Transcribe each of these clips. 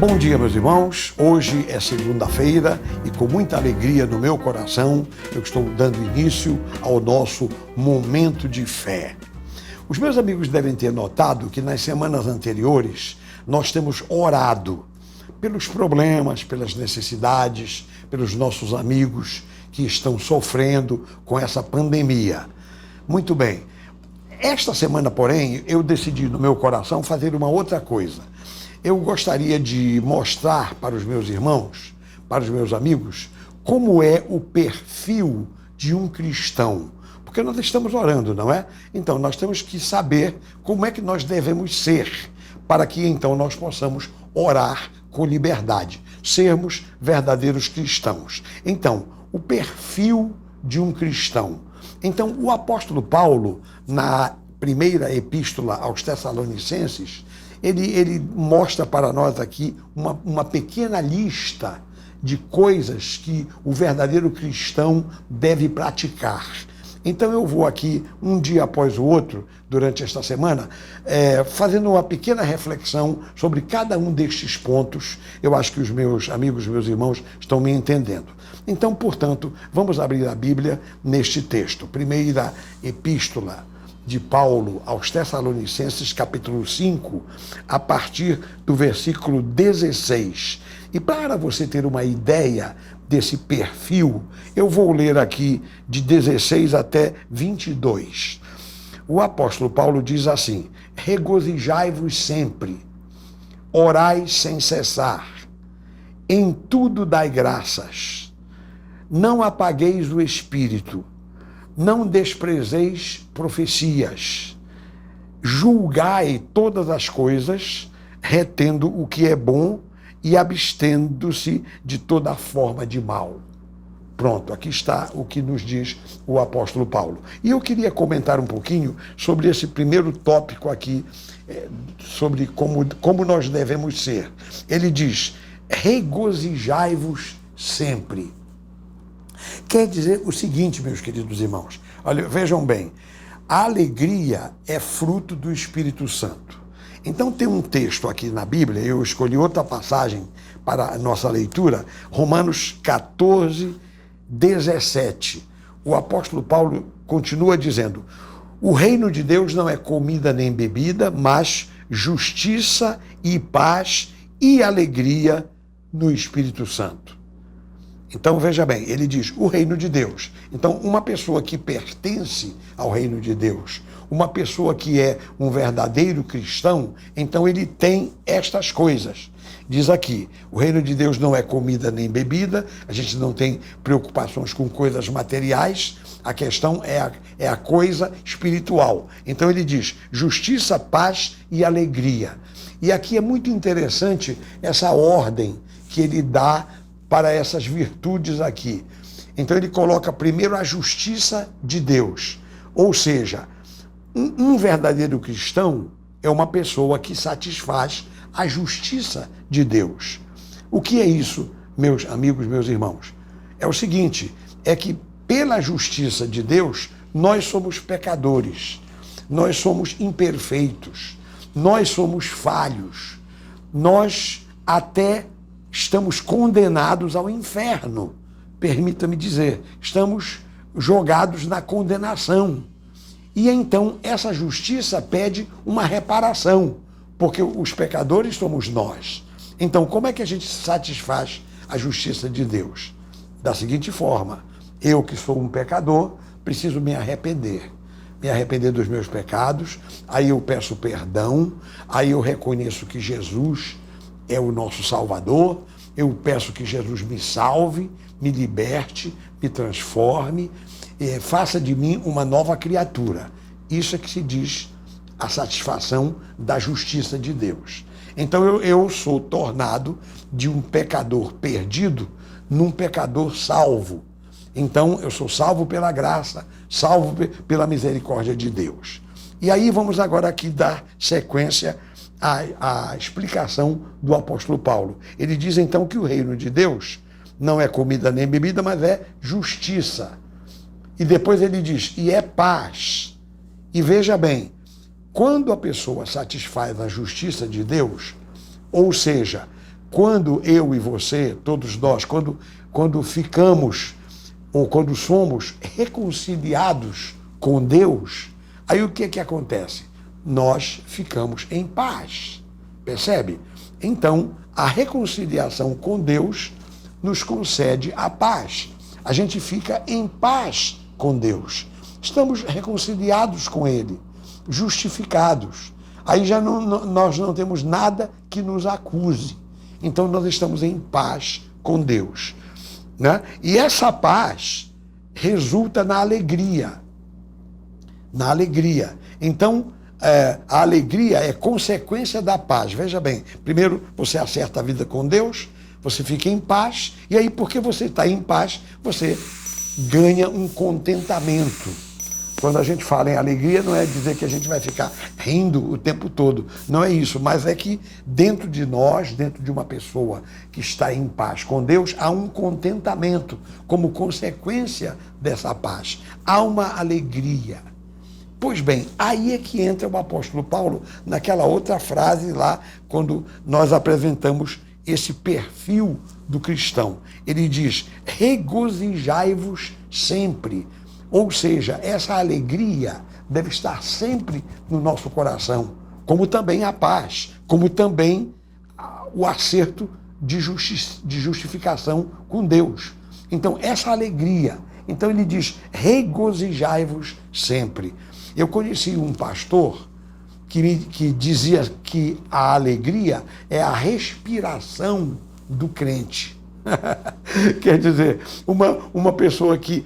Bom dia, meus irmãos. Hoje é segunda-feira e com muita alegria no meu coração eu estou dando início ao nosso momento de fé. Os meus amigos devem ter notado que nas semanas anteriores nós temos orado pelos problemas, pelas necessidades, pelos nossos amigos que estão sofrendo com essa pandemia. Muito bem. Esta semana, porém, eu decidi no meu coração fazer uma outra coisa. Eu gostaria de mostrar para os meus irmãos, para os meus amigos, como é o perfil de um cristão. Porque nós estamos orando, não é? Então, nós temos que saber como é que nós devemos ser, para que então nós possamos orar com liberdade, sermos verdadeiros cristãos. Então, o perfil de um cristão. Então, o apóstolo Paulo, na primeira epístola aos Tessalonicenses, ele mostra para nós aqui uma pequena lista de coisas que o verdadeiro cristão deve praticar. Então eu vou aqui, um dia após o outro, durante esta semana, fazendo uma pequena reflexão sobre cada um destes pontos. Eu acho que os meus amigos, meus irmãos, estão me entendendo. Então, portanto, vamos abrir a Bíblia neste texto. Primeira epístola de Paulo aos Tessalonicenses, capítulo 5, a partir do versículo 16. E para você ter uma ideia desse perfil, eu vou ler aqui de 16 até 22. O apóstolo Paulo diz assim: regozijai-vos sempre, orai sem cessar, em tudo dai graças, não apagueis o espírito, não desprezeis profecias, julgai todas as coisas, retendo o que é bom e abstendo-se de toda forma de mal. Pronto, aqui está o que nos diz o apóstolo Paulo. E eu queria comentar um pouquinho sobre esse primeiro tópico aqui, sobre como nós devemos ser. Ele diz: regozijai-vos sempre. Quer dizer o seguinte, meus queridos irmãos, olha, vejam bem, a alegria é fruto do Espírito Santo. Então tem um texto aqui na Bíblia, eu escolhi outra passagem para a nossa leitura, Romanos 14, 17. O apóstolo Paulo continua dizendo: o reino de Deus não é comida nem bebida, mas justiça e paz e alegria no Espírito Santo. Então, veja bem, ele diz o reino de Deus. Então, uma pessoa que pertence ao reino de Deus, uma pessoa que é um verdadeiro cristão, então ele tem estas coisas. Diz aqui, o reino de Deus não é comida nem bebida, a gente não tem preocupações com coisas materiais, a questão é a coisa espiritual. Então ele diz justiça, paz e alegria. E aqui é muito interessante essa ordem que ele dá para essas virtudes aqui. Então ele coloca primeiro a justiça de Deus. Ou seja, um verdadeiro cristão é uma pessoa que satisfaz a justiça de Deus. O que é isso, meus amigos, meus irmãos? É o seguinte, é que pela justiça de Deus, nós somos pecadores, nós somos imperfeitos, nós somos falhos, nós até estamos condenados ao inferno, permita-me dizer, estamos jogados na condenação. E então essa justiça pede uma reparação, porque os pecadores somos nós. Então como é que a gente satisfaz a justiça de Deus? Da seguinte forma: eu que sou um pecador, preciso me arrepender dos meus pecados, aí eu peço perdão, aí eu reconheço que Jesus é o nosso Salvador, eu peço que Jesus me salve, me liberte, me transforme, faça de mim uma nova criatura. Isso é que se diz a satisfação da justiça de Deus. Então eu sou tornado de um pecador perdido num pecador salvo. Então eu sou salvo pela graça, salvo pela misericórdia de Deus. E aí vamos agora aqui dar sequência a explicação do apóstolo Paulo. Ele diz então que o reino de Deus não é comida nem bebida, mas é justiça. E depois ele diz, e é paz. E veja bem, quando a pessoa satisfaz a justiça de Deus, ou seja, quando eu e você, todos nós, quando ficamos ou quando somos reconciliados com Deus, aí o que acontece? Nós ficamos em paz, percebe? Então, a reconciliação com Deus nos concede a paz. A gente fica em paz com Deus. Estamos reconciliados com Ele, justificados. Aí já nós não temos nada que nos acuse. Então, nós estamos em paz com Deus, né? E essa paz resulta na alegria. Na alegria. Então, a alegria é consequência da paz. Veja bem, primeiro você acerta a vida com Deus, você fica em paz, e aí porque você está em paz, você ganha um contentamento. Quando a gente fala em alegria, não é dizer que a gente vai ficar rindo o tempo todo. Não é isso, mas é que dentro de nós, dentro de uma pessoa que está em paz com Deus, há um contentamento como consequência dessa paz. Há uma alegria. Pois bem, aí é que entra o apóstolo Paulo naquela outra frase lá, quando nós apresentamos esse perfil do cristão. Ele diz, regozijai-vos sempre. Ou seja, essa alegria deve estar sempre no nosso coração, como também a paz, como também o acerto de justificação com Deus. Então, essa alegria. Então, ele diz, regozijai-vos sempre. Eu conheci um pastor que dizia que a alegria é a respiração do crente. Quer dizer, uma pessoa que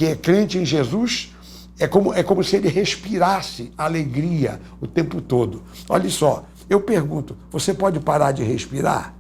é crente em Jesus, é como se ele respirasse alegria o tempo todo. Olha só, eu pergunto, você pode parar de respirar?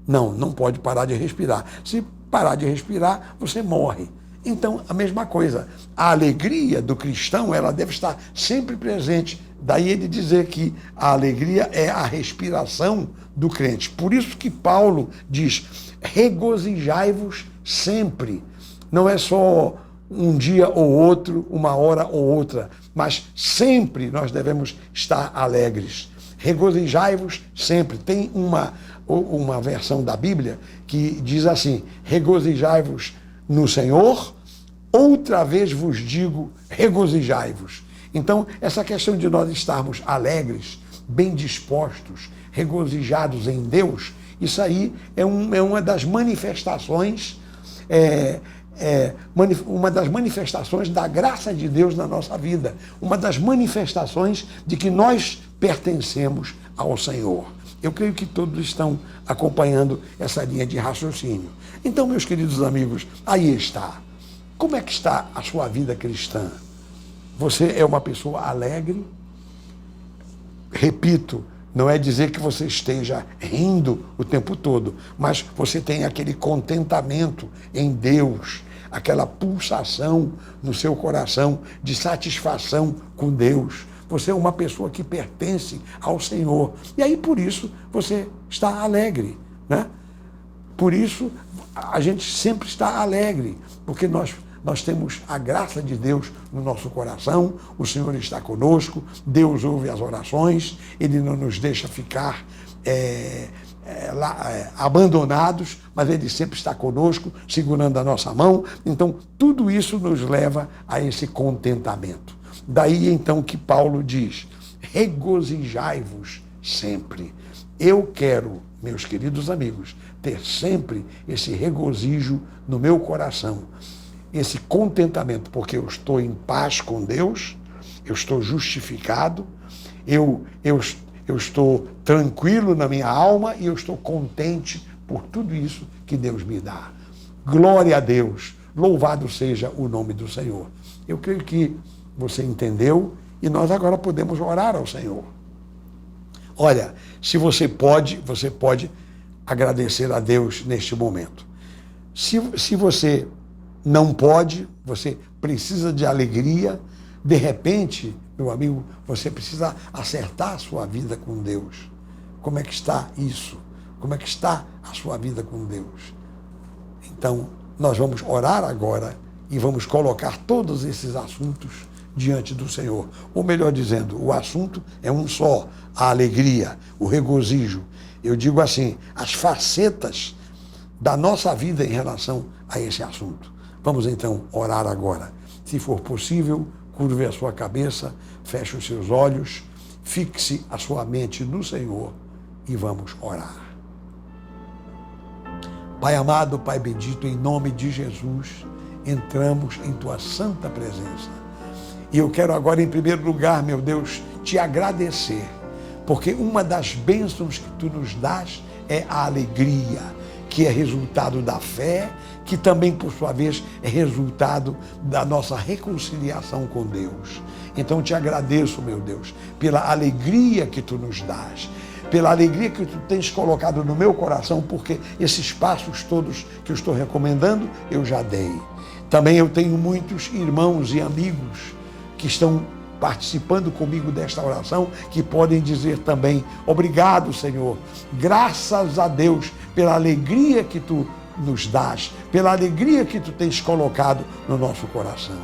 Não, não pode parar de respirar. Se parar de respirar, você morre. Então, a mesma coisa, a alegria do cristão, ela deve estar sempre presente. Daí ele dizer que a alegria é a respiração do crente. Por isso que Paulo diz, regozijai-vos sempre. Não é só um dia ou outro, uma hora ou outra, mas sempre nós devemos estar alegres. Regozijai-vos sempre. Tem uma versão da Bíblia que diz assim, regozijai-vos no Senhor, outra vez vos digo, regozijai-vos. Então, essa questão de nós estarmos alegres, bem dispostos, regozijados em Deus, isso aí é uma das manifestações uma das manifestações da graça de Deus na nossa vida, uma das manifestações de que nós pertencemos ao Senhor. Eu creio que todos estão acompanhando essa linha de raciocínio. Então, meus queridos amigos, aí está. Como é que está a sua vida cristã? Você é uma pessoa alegre? Repito, não é dizer que você esteja rindo o tempo todo, mas você tem aquele contentamento em Deus, aquela pulsação no seu coração de satisfação com Deus. Você é uma pessoa que pertence ao Senhor. E aí, por isso, você está alegre, né? Por isso, a gente sempre está alegre, porque nós temos a graça de Deus no nosso coração, o Senhor está conosco, Deus ouve as orações, Ele não nos deixa ficar abandonados, mas Ele sempre está conosco, segurando a nossa mão. Então, tudo isso nos leva a esse contentamento. Daí, então, que Paulo diz, regozijai-vos sempre. Eu quero, meus queridos amigos, ter sempre esse regozijo no meu coração, esse contentamento, porque eu estou em paz com Deus, eu estou justificado, eu estou tranquilo na minha alma e eu estou contente por tudo isso que Deus me dá. Glória a Deus, louvado seja o nome do Senhor. Eu creio que você entendeu e nós agora podemos orar ao Senhor. Olha, se você pode agradecer a Deus neste momento. Se você não pode, você precisa de alegria, de repente, meu amigo, você precisa acertar a sua vida com Deus. Como é que está isso? Como é que está a sua vida com Deus? Então, nós vamos orar agora e vamos colocar todos esses assuntos diante do Senhor. Ou melhor dizendo, o assunto é um só, a alegria, o regozijo. Eu digo assim, as facetas da nossa vida em relação a esse assunto. Vamos então orar agora. Se for possível, curve a sua cabeça, feche os seus olhos, fixe a sua mente no Senhor e vamos orar. Pai amado, Pai bendito, em nome de Jesus, entramos em Tua santa presença. E eu quero agora, em primeiro lugar, meu Deus, Te agradecer, porque uma das bênçãos que Tu nos dás é a alegria, que é resultado da fé, que também, por sua vez, é resultado da nossa reconciliação com Deus. Então, Te agradeço, meu Deus, pela alegria que Tu nos dás, pela alegria que Tu tens colocado no meu coração, porque esses passos todos que eu estou recomendando, eu já dei. Também eu tenho muitos irmãos e amigos que estão participando comigo desta oração, que podem dizer também, obrigado, Senhor, graças a Deus pela alegria que Tu nos dás, pela alegria que Tu tens colocado no nosso coração.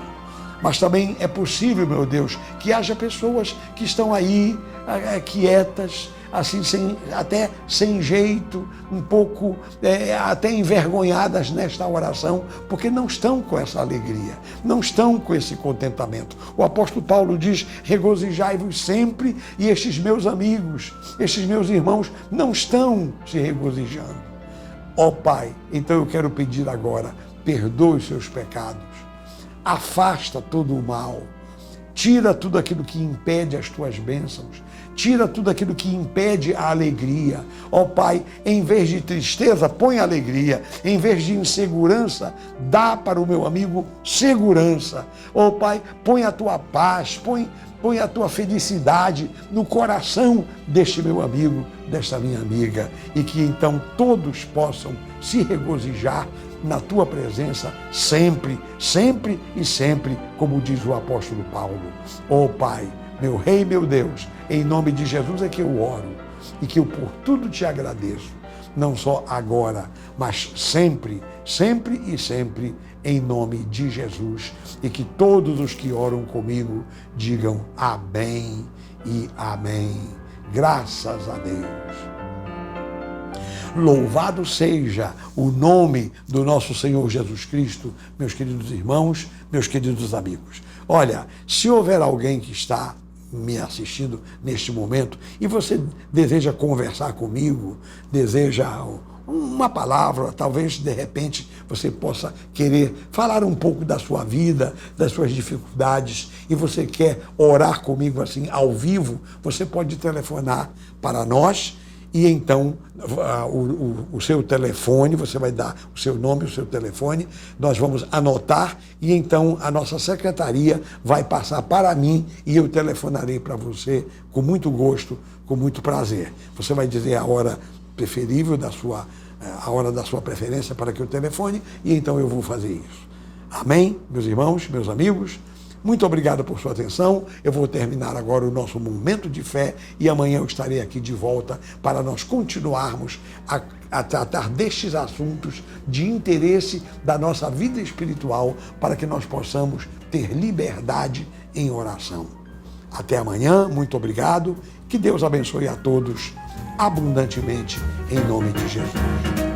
Mas também é possível, meu Deus, que haja pessoas que estão aí quietas, assim, até sem jeito, um pouco até envergonhadas nesta oração, porque não estão com essa alegria, não estão com esse contentamento. O apóstolo Paulo diz, regozijai-vos sempre, e estes meus amigos, estes meus irmãos não estão se regozijando. Ó Pai, então eu quero pedir agora, perdoe os seus pecados, afasta todo o mal, tira tudo aquilo que impede as Tuas bênçãos, tira tudo aquilo que impede a alegria. Ó Pai, em vez de tristeza, põe alegria. Em vez de insegurança, dá para o meu amigo segurança. Ó Pai, põe a Tua paz, põe a Tua felicidade no coração deste meu amigo, desta minha amiga. E que então todos possam se regozijar na Tua presença sempre, sempre e sempre, como diz o apóstolo Paulo. Ó Pai, meu Rei, meu Deus, em nome de Jesus é que eu oro e que eu por tudo Te agradeço, não só agora, mas sempre, sempre e sempre, em nome de Jesus, e que todos os que oram comigo digam amém e amém. Graças a Deus. Louvado seja o nome do nosso Senhor Jesus Cristo, meus queridos irmãos, meus queridos amigos. Olha, se houver alguém que está me assistindo neste momento e você deseja conversar comigo, deseja uma palavra, talvez de repente você possa querer falar um pouco da sua vida, das suas dificuldades, e você quer orar comigo assim ao vivo, você pode telefonar para nós. E então o seu telefone, você vai dar o seu nome, o seu telefone, nós vamos anotar e então a nossa secretaria vai passar para mim e eu telefonarei para você com muito gosto, com muito prazer. Você vai dizer a hora preferível a hora da sua preferência para que eu telefone e então eu vou fazer isso. Amém, meus irmãos, meus amigos? Muito obrigado por sua atenção. Eu vou terminar agora o nosso momento de fé e amanhã eu estarei aqui de volta para nós continuarmos a tratar destes assuntos de interesse da nossa vida espiritual para que nós possamos ter liberdade em oração. Até amanhã, muito obrigado. Que Deus abençoe a todos abundantemente em nome de Jesus.